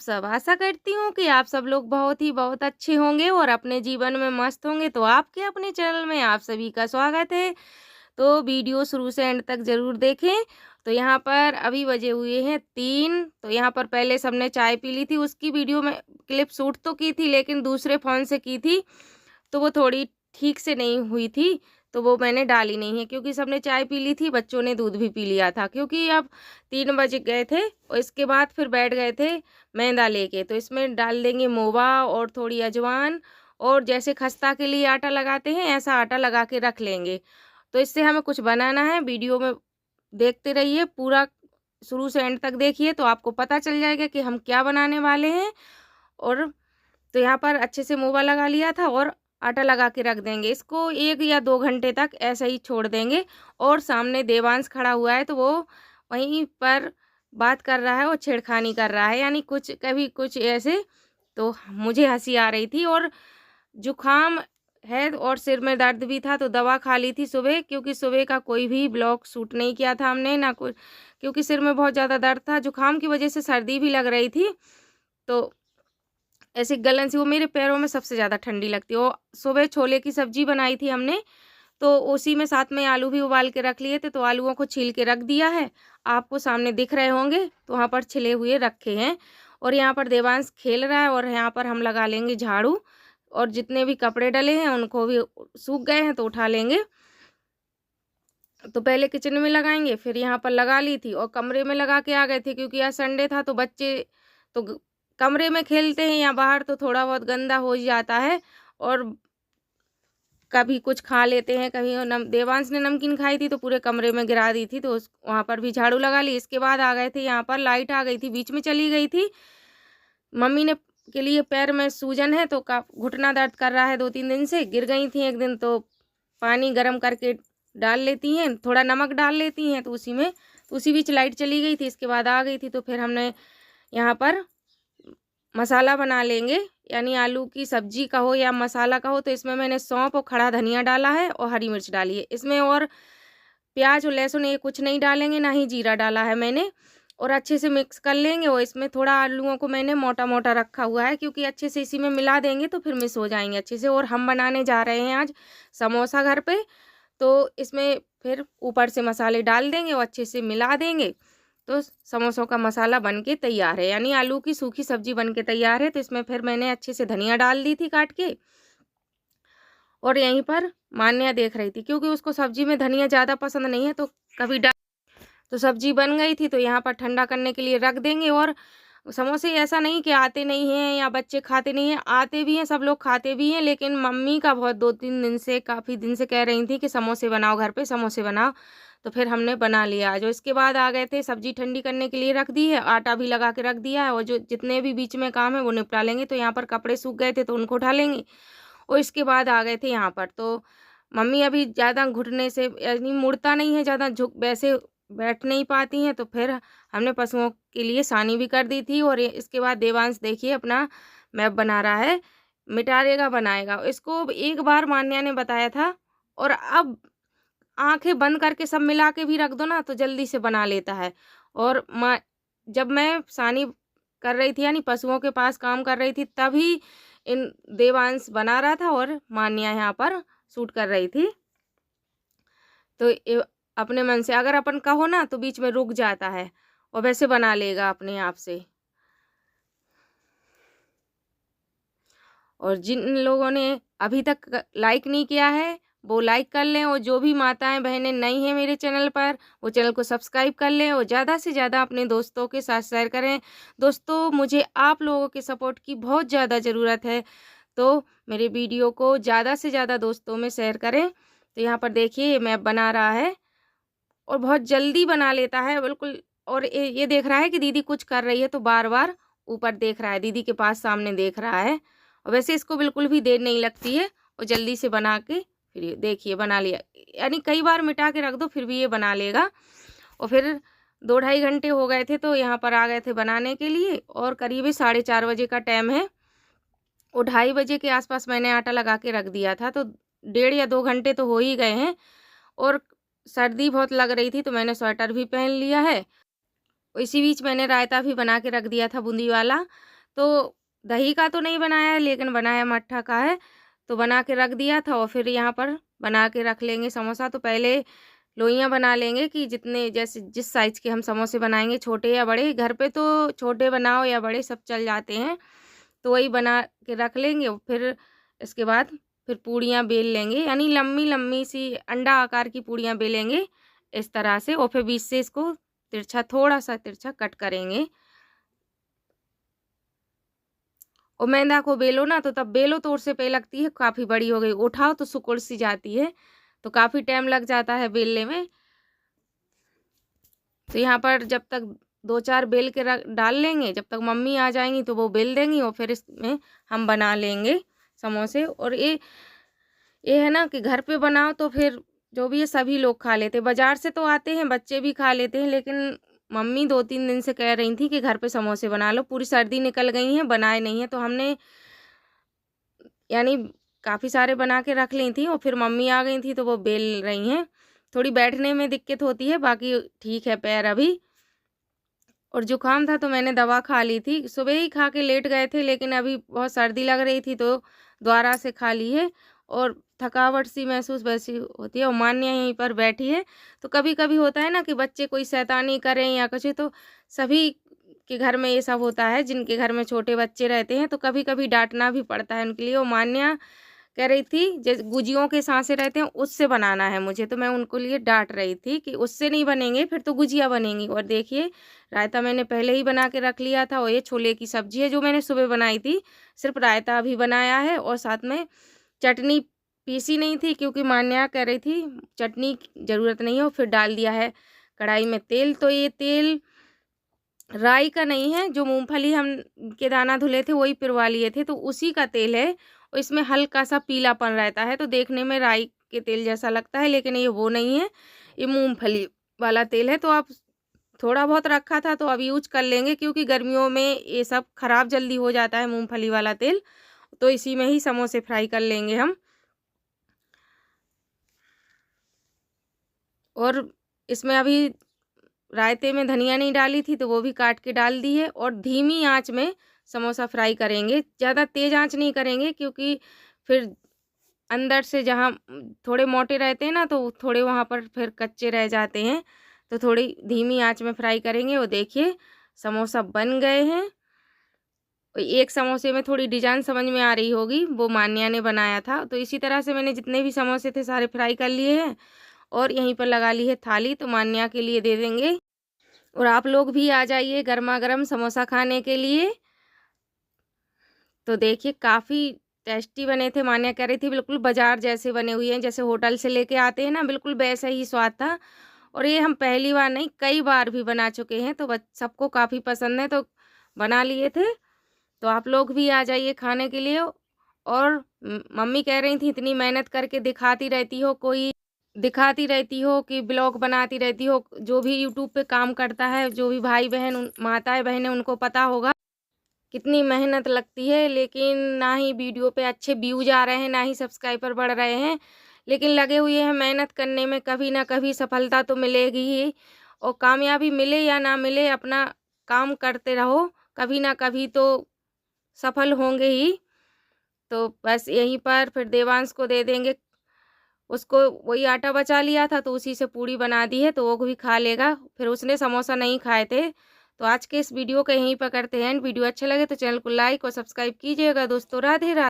सब? आशा करती हूँ कि आप सब लोग बहुत अच्छे होंगे और अपने जीवन में मस्त होंगे। तो आपके अपने चैनल में आप सभी का स्वागत है। तो वीडियो शुरू से एंड तक ज़रूर देखें। तो यहाँ पर अभी बजे हुए हैं 3। तो यहाँ पर पहले सबने चाय पी ली थी, उसकी वीडियो में क्लिप शूट तो की थी लेकिन दूसरे फ़ोन से की थी, तो वो थोड़ी ठीक से नहीं हुई थी, तो वो मैंने डाली नहीं है क्योंकि सबने चाय पी ली थी, बच्चों ने दूध भी पी लिया था। क्योंकि अब 3 बज गए थे और इसके बाद फिर बैठ गए थे मैदा लेके। तो इसमें डाल देंगे मोवा और थोड़ी अजवाइन, और जैसे खस्ता के लिए आटा लगाते हैं ऐसा आटा लगा के रख लेंगे। तो इससे हमें कुछ बनाना है, वीडियो में देखते रहिए, पूरा शुरू से एंड तक देखिए तो आपको पता चल जाएगा कि हम क्या बनाने वाले हैं। और तो यहाँ पर अच्छे से मोवा लगा लिया था और आटा लगा के रख देंगे। इसको 1 या 2 घंटे तक ऐसे ही छोड़ देंगे। और सामने देवांश खड़ा हुआ है, तो वो वहीं पर बात कर रहा है और छेड़खानी कर रहा है, यानी कुछ कभी कुछ ऐसे। तो मुझे हंसी आ रही थी और जुकाम है और सिर में दर्द भी था, तो दवा खा ली थी सुबह, क्योंकि सुबह का कोई भी ब्लॉग शूट नहीं किया था हमने ना कुछ, क्योंकि सिर में बहुत ज़्यादा दर्द था, जुकाम की वजह से सर्दी भी लग रही थी। तो ऐसे गलन सी वो मेरे पैरों में सबसे ज़्यादा ठंडी लगती है। और सुबह छोले की सब्जी बनाई थी हमने, तो उसी में साथ में आलू भी उबाल के रख लिए थे, तो आलूओं को छील के रख दिया है, आपको सामने दिख रहे होंगे, तो वहाँ पर छिले हुए रखे हैं। और यहाँ पर देवांश खेल रहा है और यहाँ पर हम लगा लेंगे झाड़ू, और जितने भी कपड़े डले हैं उनको भी, सूख गए हैं तो उठा लेंगे। तो पहले किचन में लगाएंगे, फिर यहाँ पर लगा ली थी और कमरे में लगा के आ गए थे, क्योंकि आज संडे था तो बच्चे तो कमरे में खेलते हैं या बाहर, तो थोड़ा बहुत गंदा हो ही जाता है। और कभी कुछ खा लेते हैं, कभी देवांश ने नमकीन खाई थी तो पूरे कमरे में गिरा दी थी, तो उस वहाँ पर भी झाड़ू लगा ली। इसके बाद आ गए थे यहाँ पर, लाइट आ गई थी, बीच में चली गई थी। मम्मी ने के लिए पैर में सूजन है, तो का घुटना दर्द कर रहा है 2-3 दिन से, गिर गई थी एक दिन, तो पानी गर्म करके डाल लेती हैं, थोड़ा नमक डाल लेती हैं, तो उसी बीच लाइट चली गई थी। इसके बाद आ गई थी, तो फिर हमने यहाँ पर मसाला बना लेंगे, यानी आलू की सब्जी का हो या मसाला का हो। तो इसमें मैंने सौंफ और खड़ा धनिया डाला है और हरी मिर्च डाली है इसमें, और प्याज और लहसुन ये कुछ नहीं डालेंगे, ना ही जीरा डाला है मैंने। और अच्छे से मिक्स कर लेंगे। और इसमें थोड़ा आलूओं को मैंने मोटा मोटा रखा हुआ है, क्योंकि अच्छे से इसी में मिला देंगे तो फिर मिक्स हो जाएंगे अच्छे से। और हम बनाने जा रहे हैं आज समोसा घर पे, तो इसमें फिर ऊपर से मसाले डाल देंगे और अच्छे से मिला देंगे, तो समोसों का मसाला बन के तैयार है, यानी आलू की सूखी सब्जी बन के तैयार है। तो इसमें फिर मैंने अच्छे से धनिया डाल दी थी काट के। और यहीं पर मान्या देख रही थी, क्योंकि उसको सब्जी में धनिया ज़्यादा पसंद नहीं है, तो कभी डाल। तो सब्जी बन गई थी, तो यहाँ पर ठंडा करने के लिए रख देंगे। और समोसे ऐसा नहीं कि आते नहीं हैं या बच्चे खाते नहीं हैं, आते भी हैं, सब लोग खाते भी हैं, लेकिन मम्मी का बहुत 2-3 दिन से, काफ़ी दिन से कह रही थी कि समोसे बनाओ घर पे, समोसे बनाओ। तो फिर हमने बना लिया आज। और इसके बाद आ गए थे, सब्जी ठंडी करने के लिए रख दी है, आटा भी लगा के रख दिया है, और जो जितने भी बीच में काम है वो निपटा लेंगे। तो यहाँ पर कपड़े सूख गए थे तो उनको उठा लेंगे। और इसके बाद आ गए थे यहाँ पर, तो मम्मी अभी ज़्यादा घुटने से, यानी मुड़ता नहीं है ज़्यादा, झुक वैसे बैठ नहीं पाती हैं, तो फिर हमने पशुओं के लिए सानी भी कर दी थी। और इसके बाद देवांश देखिए अपना मैप बना रहा है, मिटारेगा बनाएगा। इसको एक बार मान्या ने बताया था, और अब आंखें बंद करके सब मिला के भी रख दो ना तो जल्दी से बना लेता है। और जब मैं सानी कर रही थी, यानी पशुओं के पास काम कर रही थी, तभी इन देवांश बना रहा था और मान्या यहाँ पर शूट कर रही थी। तो अपने मन से अगर अपन कहो ना तो बीच में रुक जाता है, और वैसे बना लेगा अपने आप से। और जिन लोगों ने अभी तक लाइक नहीं किया है वो लाइक कर लें, और जो भी माताएं बहनें नई हैं मेरे चैनल पर, वो चैनल को सब्सक्राइब कर लें, और ज़्यादा से ज़्यादा अपने दोस्तों के साथ शेयर करें। दोस्तों, मुझे आप लोगों के सपोर्ट की बहुत ज़्यादा ज़रूरत है, तो मेरे वीडियो को ज़्यादा से ज़्यादा दोस्तों में शेयर करें। तो यहाँ पर देखिए ये मैप बना रहा है, और बहुत जल्दी बना लेता है बिल्कुल। और ये देख रहा है कि दीदी कुछ कर रही है, तो बार बार ऊपर देख रहा है, दीदी के पास सामने देख रहा है। और वैसे इसको बिल्कुल भी देर नहीं लगती है, और जल्दी से बना के फिर ये देखिए बना लिया, यानी कई बार मिटा के रख दो फिर भी ये बना लेगा। और फिर 2-2.5 घंटे हो गए थे, तो यहाँ पर आ गए थे बनाने के लिए, और करीब 4:30 बजे का टाइम है। और 2:30 बजे के आसपास मैंने आटा लगा के रख दिया था, तो 1.5 या 2 घंटे तो हो ही गए हैं। और सर्दी बहुत लग रही थी, तो मैंने स्वेटर भी पहन लिया है। इसी बीच मैंने रायता भी बना के रख दिया था बूंदी वाला, तो दही का तो नहीं बनाया है, लेकिन बनाया मट्ठा का है। तो बना के रख दिया था और फिर यहाँ पर बना के रख लेंगे समोसा। तो पहले लोइयाँ बना लेंगे कि जितने जैसे जिस साइज़ के हम समोसे बनाएंगे, छोटे या बड़े। घर पे तो छोटे बनाओ या बड़े सब चल जाते हैं, तो वही बना के रख लेंगे। और फिर इसके बाद फिर पूड़ियाँ बेल लेंगे, यानी लम्बी लम्बी सी अंडा आकार की पूड़ियाँ बेलेंगे इस तरह से। और फिर बीच से इसको तिरछा, थोड़ा सा तिरछा कट करेंगे। और मैदा को बेलो ना तो तब बेलो तो उससे पे लगती है काफ़ी बड़ी हो गई, उठाओ तो सिकुड़ सी जाती है, तो काफ़ी टाइम लग जाता है बेलने में। तो यहाँ पर जब तक 2-4 बेल के रख डाल लेंगे, जब तक मम्मी आ जाएंगी तो वो बेल देंगी और फिर इसमें हम बना लेंगे समोसे। और ये है ना कि घर पे बनाओ तो फिर जो भी है सभी लोग खा लेते हैं। बाज़ार से तो आते हैं, बच्चे भी खा लेते हैं, लेकिन मम्मी 2-3 दिन से कह रही थी कि घर पे समोसे बना लो। पूरी सर्दी निकल गई हैं, बनाए नहीं हैं, तो हमने यानी काफ़ी सारे बना के रख ली थी। और फिर मम्मी आ गई थी तो वो बेल रही हैं। थोड़ी बैठने में दिक्कत होती है, बाकी ठीक है पैर अभी। और जुकाम था तो मैंने दवा खा ली थी, सुबह ही खा के लेट गए थे, लेकिन अभी बहुत सर्दी लग रही थी तो दोबारा से खा ली है। और थकावट सी महसूस वैसी होती है। और मान्या यहीं पर बैठी है। तो कभी कभी होता है ना कि बच्चे कोई शैतानी करें या कुछ, तो सभी के घर में ये सब होता है, जिनके घर में छोटे बच्चे रहते हैं तो कभी कभी डांटना भी पड़ता है उनके लिए। और मान्या कह रही थी जैसे गुजियों के सांसे रहते हैं उससे बनाना है मुझे, तो मैं उनको लिए डांट रही थी कि उससे नहीं बनेंगे, फिर तो गुजिया बनेंगी। और देखिए रायता मैंने पहले ही बना के रख लिया था। और ये छोले की सब्जी है जो मैंने सुबह बनाई थी, सिर्फ रायता भी बनाया है। और साथ में चटनी पीसी नहीं थी क्योंकि मान्या कह रही थी चटनी की ज़रूरत नहीं है। और फिर डाल दिया है कढ़ाई में तेल। तो ये तेल राई का नहीं है, जो मूंगफली हम के दाना धुले थे वही पिरवा लिए थे, तो उसी का तेल है। और इसमें हल्का सा पीलापन रहता है, तो देखने में राई के तेल जैसा लगता है, लेकिन ये वो नहीं है, ये मूंगफली वाला तेल है। तो आप थोड़ा बहुत रखा था तो अब यूज कर लेंगे, क्योंकि गर्मियों में ये सब खराब जल्दी हो जाता है मूंगफली वाला तेल। तो इसी में ही समोसे फ्राई कर लेंगे हम। और इसमें अभी रायते में धनिया नहीं डाली थी तो वो भी काट के डाल दी है। और धीमी आंच में समोसा फ्राई करेंगे, ज़्यादा तेज़ आंच नहीं करेंगे, क्योंकि फिर अंदर से जहाँ थोड़े मोटे रहते हैं ना तो थोड़े वहाँ पर फिर कच्चे रह जाते हैं। तो थोड़ी धीमी आंच में फ्राई करेंगे। और देखिए समोसा बन गए हैं। एक समोसे में थोड़ी डिज़ाइन समझ में आ रही होगी, वो मान्या ने बनाया था। तो इसी तरह से मैंने जितने भी समोसे थे सारे फ्राई कर लिए हैं। और यहीं पर लगा ली है थाली, तो मान्या के लिए दे देंगे। और आप लोग भी आ जाइए गर्मा गर्म समोसा खाने के लिए। तो देखिए काफ़ी टेस्टी बने थे। मान्या कह रही थी बिल्कुल बाजार जैसे बने हुए हैं, जैसे होटल से लेके आते हैं ना, बिल्कुल वैसा ही स्वाद था। और ये हम पहली बार नहीं कई बार भी बना चुके हैं, तो सबको काफ़ी पसंद है, तो बना लिए थे। तो आप लोग भी आ जाइए खाने के लिए। और मम्मी कह रही थी इतनी मेहनत करके दिखाती रहती हो कि ब्लॉग बनाती रहती हो। जो भी यूट्यूब पे काम करता है, जो भी भाई बहन माताएं बहनें, उनको पता होगा कितनी मेहनत लगती है। लेकिन ना ही वीडियो पे अच्छे व्यूज आ रहे हैं, ना ही सब्सक्राइबर बढ़ रहे हैं, लेकिन लगे हुए हैं मेहनत करने में। कभी ना कभी सफलता तो मिलेगी ही। और कामयाबी मिले या ना मिले, अपना काम करते रहो, कभी ना कभी तो सफल होंगे ही। तो बस यहीं पर फिर देवांश को दे देंगे, उसको वही आटा बचा लिया था तो उसी से पूड़ी बना दी है, तो वो भी खा लेगा। फिर उसने समोसा नहीं खाए थे। तो आज के इस वीडियो को यहीं पर करते हैं। वीडियो अच्छा लगे तो चैनल को लाइक और सब्सक्राइब कीजिएगा दोस्तों। राधे राधे।